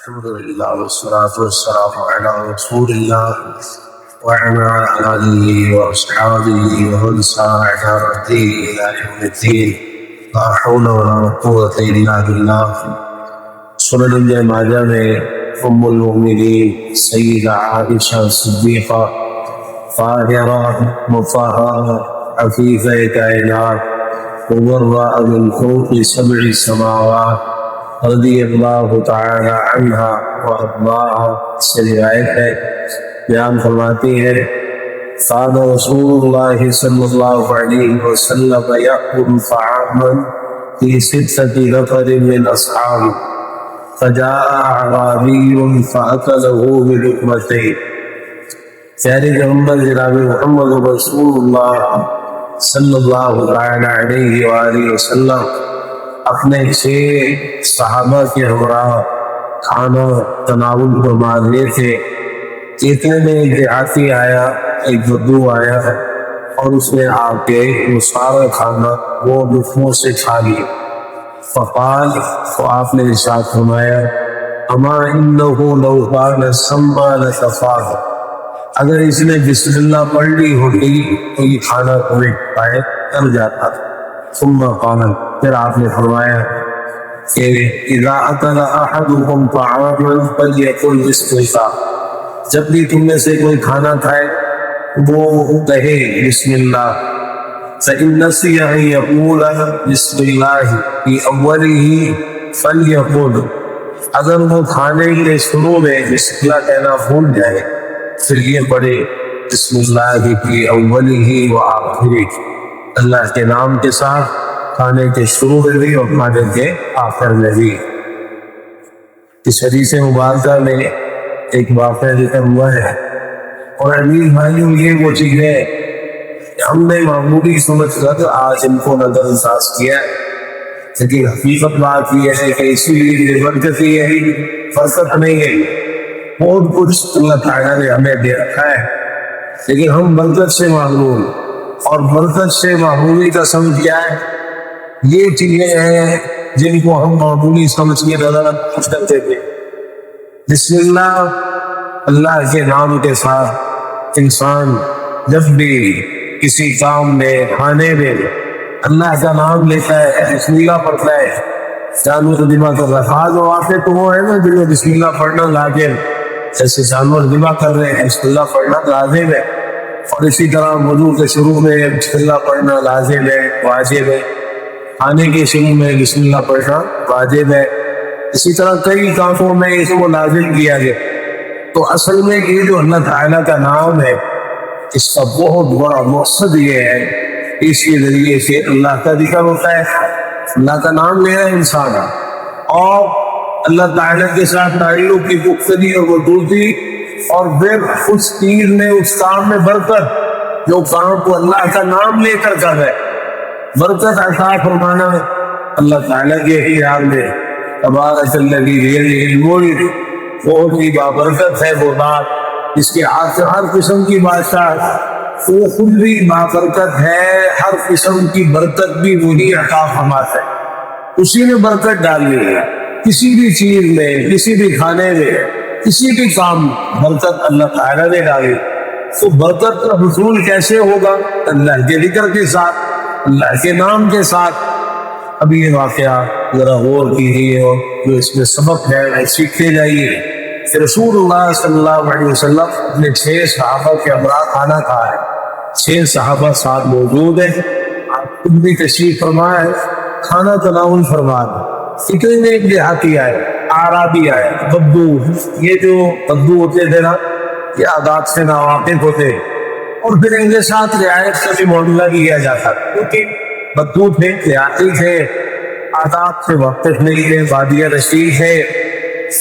الحمد لله والصلاة والسلام على رسول الله وعلى آله وأصحابه ومن سار على نهجه إلى يوم الدين. لا حول ولا قوة إلا بالله. سنن ابن ماجہ میں ام المؤمنین سیدہ عائشہ صدیقہ طاہرہ مطہرہ عفیفہ کائنات مبرأة من فوق سبع سماوات رضی اللہ تعالی عنہا وارضاہا سے روایت ہے. بیان فرماتی ہے كان رسول اللہ صلی اللہ علیہ وسلم یأکل طعاما في 6 نفر من اصحابه فجاء اعرابی فأكله بلقمتين. پیارے پیغمبر جناب محمد رسول اللہ صلی اللہ علیہ وآلہ وسلم اپنے 6 صحابہ کے ہمراہ کھانا تناول فرما رہے تھے. اتنے میں ایک دیہاتی آیا، ایک بدو آیا اور اس نے آ کے وہ سارا کھانا وہ لقموں سے کھا لیا. فقال، تو آپ نے ارشاد فرمایا اما انہ لو کان سما لکفاہ، اگر اس نے بسم اللہ پڑھ لی ہوتی تو یہ کھانا تمہیں پائے کر جاتا. ثم قال، پھر آپ نے فرمایا کہ اذا اکل احدکم طعاما فلیقل بسم اللہ، جب بھی تم میں سے کوئی کھانا کھائے وہ کہے بسم اللہ. فإن نسي أن يقول بسم الله في أوله فليقل، اگر وہ کھانے کے شروع میں بسم اللہ کہنا بھول جائے پھر یہ پڑھے بسم اللہ فی اوله وآخره، اللہ کے نام کے ساتھ کھانے کے شروع میں بھی اور کھانے کے آخر میں بھی. اس حدیث مبارکہ میں ایک واقعہ ذکر ہوا ہے. اور امیر بھائیوں، یہ وہ چیز ہے کہ ہم نے معمولی سمجھ کر آج ان کو نظر انداز کیا ہے، لیکن حقیقت بات یہ ہے کہ اسی لیے برکت یہ ہے، فرصت نہیں ہے. بہت کچھ اللہ تعالیٰ نے ہمیں دے رکھا ہے لیکن ہم برکت سے محروم، اور برکت سے محرومی کا سمجھ کیا ہے؟ یہ چیزیں ہیں جن کو ہم معمولی سمجھ کے نظر انداز کرتے تھے. بسم اللہ، اللہ کے نام کے ساتھ انسان جب بھی کسی کام میں کھانے میں اللہ کا نام لیتا ہے، بسم اللہ پڑھتا ہے، جانور ذبح کر رہا ہے. جو آتے تو وہ ہے نا جنہیں بسم اللہ پڑھنا لازم، جیسے جانور ذبح کر رہے ہیں بسم اللہ پڑھنا لازم ہے. اور اسی طرح وضو کے شروع میں بسم اللہ پڑھنا لازم ہے، واجب ہے. کھانے کے شروع میں بسم اللہ پڑھنا واجب ہے. اسی طرح کئی کاموں میں اس کو لازم کیا گیا. تو اصل میں یہ جو اللہ تعالیٰ کا نام ہے، اس کا بہت بڑا مقصد یہ ہے اس کے ذریعے سے اللہ کا ذکر ہوتا ہے، اللہ کا نام لینا انسان ہے، اور اللہ تعالیٰ کے ساتھ تعلق کی پختگی اور مضبوطی، اور پھر اس چیز میں اس کام میں برکت، جو کام کو اللہ کا نام لے کر کر ہے، برکت عطا فرمانا اللہ تعالیٰ کے ہی حال میں. تبارک الذی بیدہ الملک، بہت ہی بابرکت ہے وہ ذات اس کے ہاتھ سے ہر قسم کی بادشاہ، وہ خود بھی بابرکت ہے، ہر قسم کی برکت بھی وہی عطا فرماتا ہے. اسی نے برکت ڈالی ہے، کسی بھی چیز میں، کسی بھی کھانے میں، کسی بھی کام میں برکت اللہ تعالیٰ نے ڈالی. تو برکت کا حصول کیسے ہوگا؟ اللہ کے ذکر کے ساتھ، اللہ کے نام کے ساتھ. اب یہ واقعہ ذرا غور کیجیے اور جو اس میں سبق ہے وہ سیکھتے جائیے. کہ رسول اللہ صلی اللہ علیہ وسلم اپنے 6 صحابہ کے ہمراہ کھانا کھائے. 6 صحابہ ساتھ موجود ہیں، آپ خود بھی تشریف فرما ہے، کھانا تناول فرما ہے. اتنے میں ایک دیہاتی آئے، اعرابی آئے، بدو. یہ جو بدو ہوتے تھے نا، یہ عادات سے ناواقف ہوتے، اور پھر ان کے ساتھ رعایت کا بھی معاملہ کیا جاتا، کیونکہ بدو تھے، دیہاتی تھے، عادات سے واقف نہیں تھے، بادیہ رشید ہے،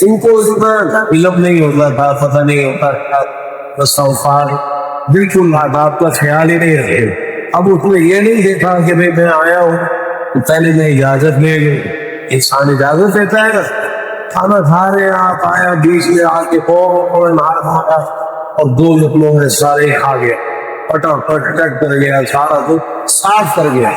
ان کو اتنا علم نہیں ہوتا تھا، پتہ نہیں ہوتا تھا، بس اوقات بالکل آداب کا خیال ہی نہیں رکھتے. اب اس نے یہ نہیں دیکھا کہ میں آیا ہوں تو پہلے میں اجازت لے لوں. انسان اجازت دیتا ہے نا، کھانا کھا رہے ہیں، آپ آیا بیچ میں آ کے اور نہار مارا اور 2 لقموں میں سارے کھا گیا، پٹا پٹ کٹ کر گیا، سارا کچھ صاف کر گیا.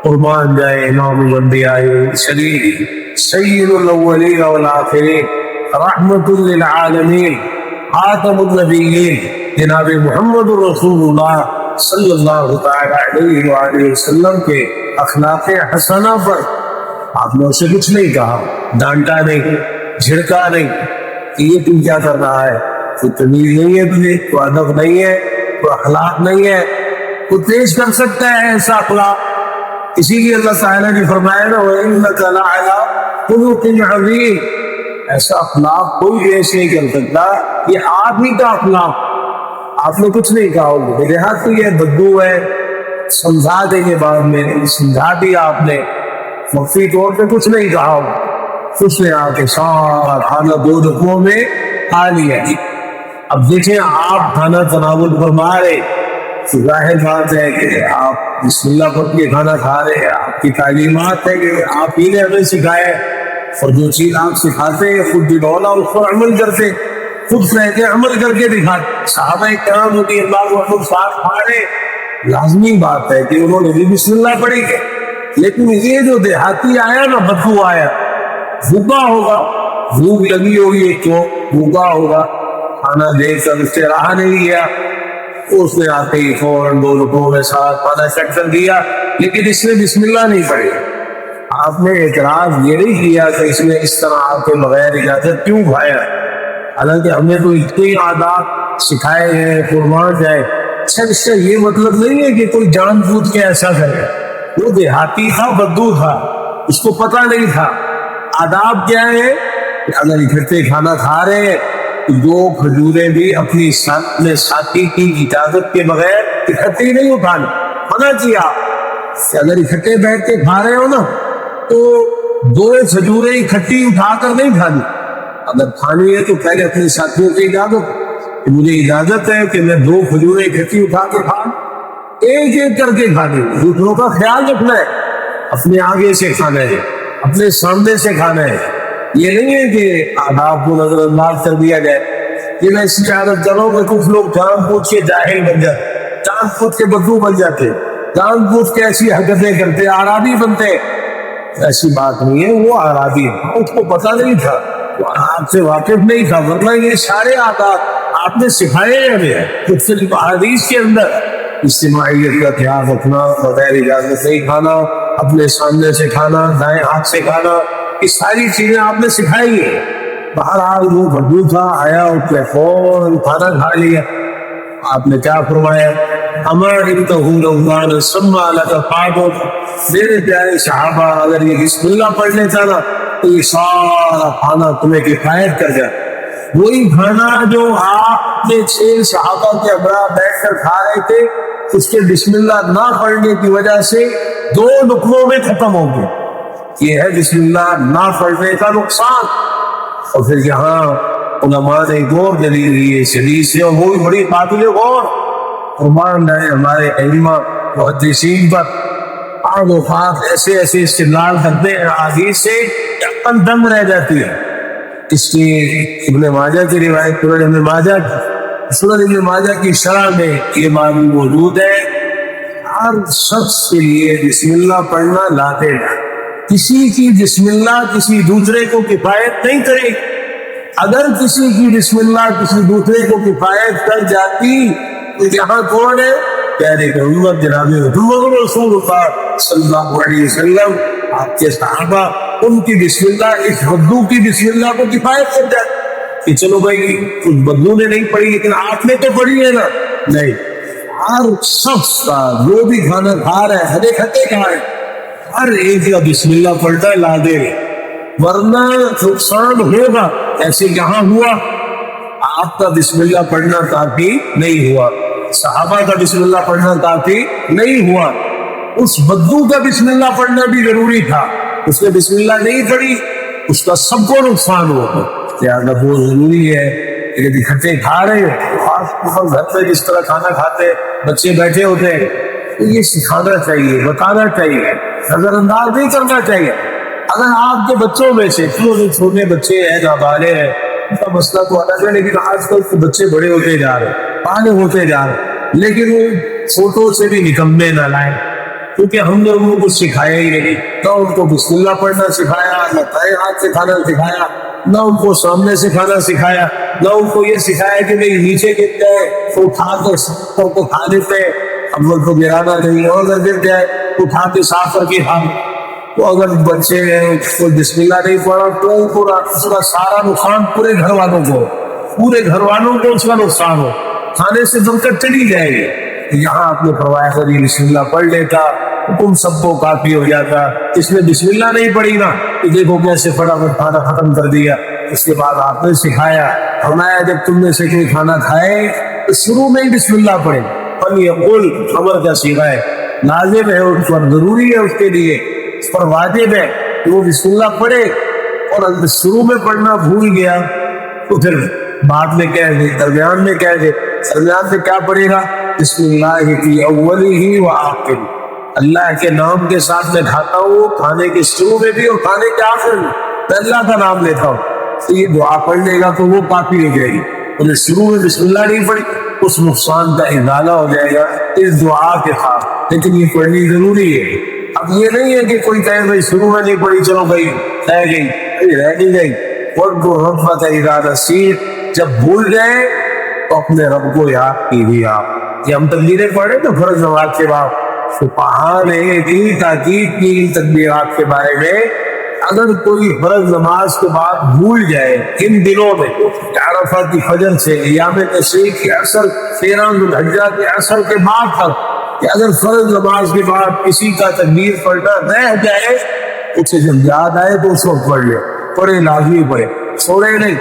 قربان جائے امام الانبیاء شریف سید الاولین والآخرین رحمت للعالمین خاتم النبیین جناب محمد رسول اللہ صلی اللہ تعالی علیہ وآلہ وسلم کے اخلاق حسنہ پر آپ نے اسے کچھ نہیں کہا، ڈانٹا نہیں، جھڑکا نہیں کہ یہ تم کیا کر رہا ہے، کوئی تمیز نہیں ہے تجھے، کوئی ادب نہیں ہے، کوئی اخلاق نہیں ہے، کوئی پیش کر سکتا ہے ایسا اخلاق؟ اسی لیے اللہ تعالیٰ نے فرمایا نا وَإِنَّكَ لَعَلَىٰ خُلُقٍ عَظِيمٍ، ایسا اخلاق کوئی پیش نہیں کر سکتا، یہ آپ ہی کا اخلاق۔ آپ نے کچھ نہیں کہا، دیہات تو یہ بدبو ہے، سمجھا دیں گے بعد میں، سمجھا دیا آپ نے، مخفی طور پہ کچھ نہیں کہا، اس نے آ کے سارا کھانا 2 لقموں میں کھا لیا۔ اب دیکھیں آپ کھانا تناول فرما رہے، ظاہر بات ہے کہ آپ بسم اللہ پڑھ کے کھانا کھا رہے ہیں، آپ کی تعلیمات ہے کہ آپ ہی نے ہمیں سکھایا، اور جو چیز آپ سکھاتے ہیں خود بنولا اس پر عمل کرتے، خود کہہ کے عمل کر کے دکھاتے۔ صحابہ کرام رضی اللہ عنہم ساتھ کھا رہے، لازمی بات ہے کہ انہوں نے بھی بسم اللہ پڑھی ہے، لیکن یہ جو دیہاتی آیا نا، بدبو آیا، بھوکا ہوگا، بھوک لگی ہوگی، کیوں بھوکا ہوگا، کھانا دے کر اس سے رہا نہیں گیا، اس نے آتے ہی فوراً 2 لقموں میں ساتھ کھانا چٹ کر دیا، لیکن اس نے بسم اللہ نہیں پڑھی۔ آپ نے اعتراض یہ نہیں کیا کہ اس نے اس طرح آپ کے بغیر اجازت کیوں کھایا، حالانکہ ہم نے تو اتنے آداب سکھائے ہیں، قربان جائے۔ اچھا اس کا یہ مطلب نہیں ہے کہ کوئی جان بوجھ کے ایسا کرے، وہ دیہاتی تھا، بدو تھا، اس کو پتہ نہیں تھا۔ آداب کیا ہے کہ اگر اکٹھے کھانا کھا رہے ہیں تو 2 کھجوریں بھی اپنی ساتھی کی اجازت کے بغیر اکٹھے نہیں اٹھانا، منع کیا کہ اگر اکٹھے بیٹھ کے کھا رہے ہو نا تو 2 کھجوریں اکٹھی اٹھا کر نہیں کھانی، اگر کھانی ہے تو پہلے اپنے ساتھیوں کی اجازت کہ مجھے اجازت ہے کہ میں 2 کھجوریں اکٹھی اٹھا کے کھاؤں، ایک ایک کر کے کھانے، دوسروں کا خیال رکھنا ہے، اپنے آگے سے کھانا ہے، اپنے سامنے سے کھانا ہے۔ یہ نہیں ہے کہ آداب کو نظر انداز کر دیا جائے، یہ میں اس کی عادت کروں کہ کچھ لوگ جان بوجھ کے جاہل بن جاتے، جان بوجھ کے بدو بن جاتے، جان بوجھ کے ایسی حرکتیں کرتے، اعرابی بنتے۔ ایسی بات نہیں ہے، وہ اعرابی ہے، اس کو پتہ نہیں تھا، وہ آپ سے واقف نہیں تھا، ورنہ یہ سارے آداب آپ نے سکھائے ہمیں، کچھ صرف حدیث کے اندر اجتماعیت کا خیال رکھنا، بغیر اجازت نہیں کھانا، اپنے سامنے سے کھانا، دائیں ہاتھ سے کھانا، یہ ساری چیزیں آپ نے سکھائی ہیں۔ بہرحال وہ بدو تھا، آیا اس نے فوراً کھانا کھا لیا۔ آپ نے کیا فرمایا؟ میرے پیارے صحابہ، اگر یہ بسم اللہ پڑھ لیتا نا تو یہ سارا کھانا تمہیں کفایت کر جائے۔ وہی کھانا جو آپ نے 6 صحابہ کے ہمراہ بیٹھ کر کھا رہے تھے، اس کے بسم اللہ نہ پڑھنے کی وجہ سے 2 لقموں میں ختم ہو گیا۔ یہ ہے بسم اللہ نہ پڑھنے کا نقصان۔ اور پھر یہاں علماء نے غور دلیل دی ہے شدید سے، اور وہ بھی بڑی قابل غور، قربان ہے ہمارے ائمہ محدثین پر۔ بعض اوقات ایسے ایسے استدلال کرتے ہیں حدیث سے کہ عقل دنگ رہ جاتی ہے۔ اس کی ابن ماجہ کی روایت، سنن ابن ماجہ کی شرح میں یہ معلوم موجود ہے، ہر شخص کے لیے بسم اللہ پڑھنا لازم ہے۔ کسی کی بسم اللہ کسی دوسرے کو کفایت نہیں کرے، اگر کسی کی بسم اللہ کسی دوسرے کو کفایت کر جاتی تو یہاں کون ہے؟ پیارے محمد جناب محمد رسول اللہ صلی اللہ علیہ وسلم، آپ کے صحابہ، ان کی بسم اللہ اس بدو کی بسم اللہ کو کفایت کر جاتی کہ چلو بھائی کچھ بدو نے نہیں پڑھی لیکن آپ نے تو پڑھی ہے نا۔ نہیں، ہر شخص کا جو بھی کھانا کھا رہا ہے، ہر ایک کھا رہا ہے، ہر ایک کا بسم اللہ پڑھتا ہے لازم ہے، ورنہ نقصان ہوگا۔ ایسے یہاں ہوا، آپ کا بسم اللہ پڑھنا کافی نہیں ہوا، صحابہ کا بسم اللہ پڑھنا کافی نہیں ہوا، اس بدو کا بسم اللہ پڑھنا بھی ضروری تھا۔ اس نے بسم اللہ نہیں پڑھی، اس کا سب کو نقصان ہوا۔ لہٰذا وہ ضروری ہے کہ یدی اکٹھے کھا رہے ہیں، خاص گھر پہ جس طرح کھانا کھاتے بچے بیٹھے ہوتے ہیں، تو یہ سکھانا چاہیے، بتانا چاہیے، نظر انداز نہیں کرنا چاہیے۔ اگر آپ کے بچوں میں سے چھوٹے بچے ہیں، نابالغ ہیں، ان کا مسئلہ تو الگ ہے، لیکن آج کل کے بچے بڑے ہوتے جا رہے ہیں، بالغ ہوتے جا رہے ہیں، لیکن وہ چھوٹوں سے بھی نکمے نہ لائیں، کیونکہ ہم نے ان کو کچھ سکھایا ہی نہیں، نہ ان کو بسم اللہ پڑھنا سکھایا، نہ دائیں ہاتھ سے کھانا سکھایا، نہ ان کو سامنے سے کھانا سکھایا، نہ ان کو یہ سکھایا کہ بھائی نیچے گر جائے تو اٹھا کے سب کو کھا لیتے، اب ان کو گرانا نہیں، اور اگر گر جائے اٹھا کے صاف کر کے کھا، تو اگر بچے کوئی بسم اللہ نہیں پڑا تو اس کا سارا نقصان پورے گھر والوں کو اس کا نقصان ہو، کھانے سے برکت چلی جائے گی۔ یہاں آپ نے فرمایا تھا یہ بسم اللہ پڑھ لیتا تم سب کو کافی ہو جاتا، اس نے بسم اللہ نہیں پڑھی نا تو دیکھو کیسے فٹافٹ کھانا ختم کر دیا۔ اس کے بعد آپ نے سکھایا، فرمایا جب تم میں سے کوئی کھانا کھائے تو شروع میں ہی بسم اللہ پڑھے، فلیقل امر کا صیغہ ہے، لازم ہے اس پر، ضروری ہے اس کے لیے، اس پر واجب ہے کہ وہ بسم اللہ پڑھے، اور شروع میں پڑھنا بھول گیا تو پھر بعد میں کہہ دے، درمیان میں کہہ دے، درمیان میں کیا پڑھے گا؟ بسم اللہ کی اولی و آخر، اللہ کے نام کے ساتھ میں کھاتا ہوں، کھانے کے شروع میں بھی اور کھانے کے آخر میں میں اللہ کا نام لیتا ہوں، تو یہ دعا پڑھ لے گا تو وہ کافی ہو جائے گی۔ اور شروع میں بسم اللہ نہیں پڑھی اس نقصان کا ازالہ ہو جائے گا اس دعا کے ساتھ، لیکن یہ پڑھنی ضروری ہے۔ اب یہ نہیں ہے کہ کوئی کہے بھائی شروع میں نہیں پڑھی چلو بھائی رہ نہیں گئی، رحمت ارادہ سیکھ، جب بھول جائے تو اپنے رب کو یاد کیجیے۔ آپ یہ ہم تقبیریں پڑھیں تو فرض نماز کے بعد فقہا نے اتنی تاکید کی تکبیرات کے بارے میں، اگر کوئی فرض نماز کے بعد بھول جائے ان دنوں میں، عرفہ کی فجر سے ایام تشریق کے عصر 13 ذو الحجہ کے عصر کے بعد تک، کہ اگر فرض نماز کے بعد کسی کا تکبیر پڑھنا رہ جائے، اسے جب یاد آئے تو اس وقت پڑھ لے، پڑھے لازمی پڑھے، چھوڑے نہیں،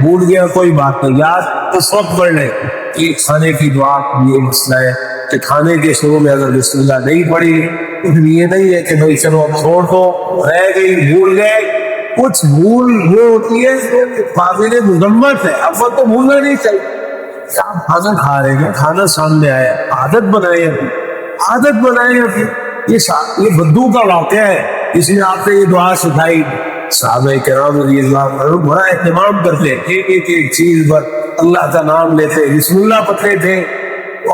بھول گیا کوئی بات نہیں، یاد اس وقت پڑھ لے۔ یہ کھانے کی دعا یہ مسئلہ ہے کہ کھانے کے شروع میں اگر بسم اللہ نہیں پڑھی تو پھر یہ نہیں ہے کہ بھائی چلو اب چھوڑ دو، رہ گئی، بھول گئے، کچھ بھول وہ ہوتی ہے جو قابل مذمت ہے، اب وہ تو بھولنا نہیں چاہیے۔ آپ کھانا کھا رہے ہیں، کھانا سامنے آیا، عادت بنائے اپنی، یہ بدو کا واقعہ ہے، اس لیے آپ نے یہ دعا سکھائی۔ صحابہ کرام رضی اللہ عنہ بڑا اہتمام کرتے، ایک چیز پر اللہ کا نام لیتے، بسم اللہ پڑھتے تھے،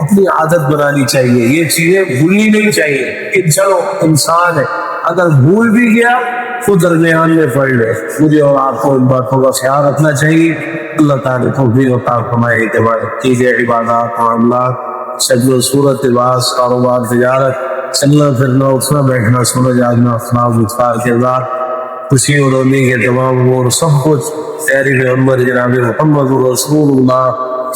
اپنی عادت بنانی چاہیے، یہ چیزیں بھولنی نہیں چاہیے کہ چلو انسان ہے، اگر بھول بھی گیا تو درمیان میں پڑھ لے۔ مجھے اور آپ کو ان باتوں کا خیال رکھنا چاہیے۔ اللہ تعالیٰ توفیق عطا فرمائے کہ چیزیں عبادات معاملات، شکل و صورت، لباس، کاروبار، تجارت، چلنا پھرنا، اٹھنا بیٹھنا، سونا جاگنا، اخلاق اطفال کردار، خوشی اور رونے کے تمام امور، سب کچھ پیارے پیغمبر جناب محمد رسول اللہ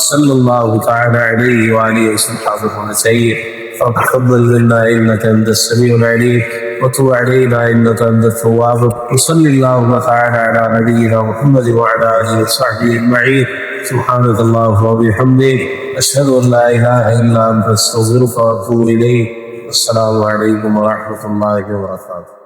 صلی اللہ تعالی علیہ وآلہ وسلم ہونا چاہیے۔ فتقبل منا انك انت السميع العليم وتب علينا انك انت التواب وصلى الله تعالى على نبينا محمد وعلى اله وصحبه اجمعين سبحانك اللهم وبحمدك اشهد ان لا اله الا انت استغفرك واتوب اليك۔ السلام علیکم ورحمۃ اللہ وبرکاتہ۔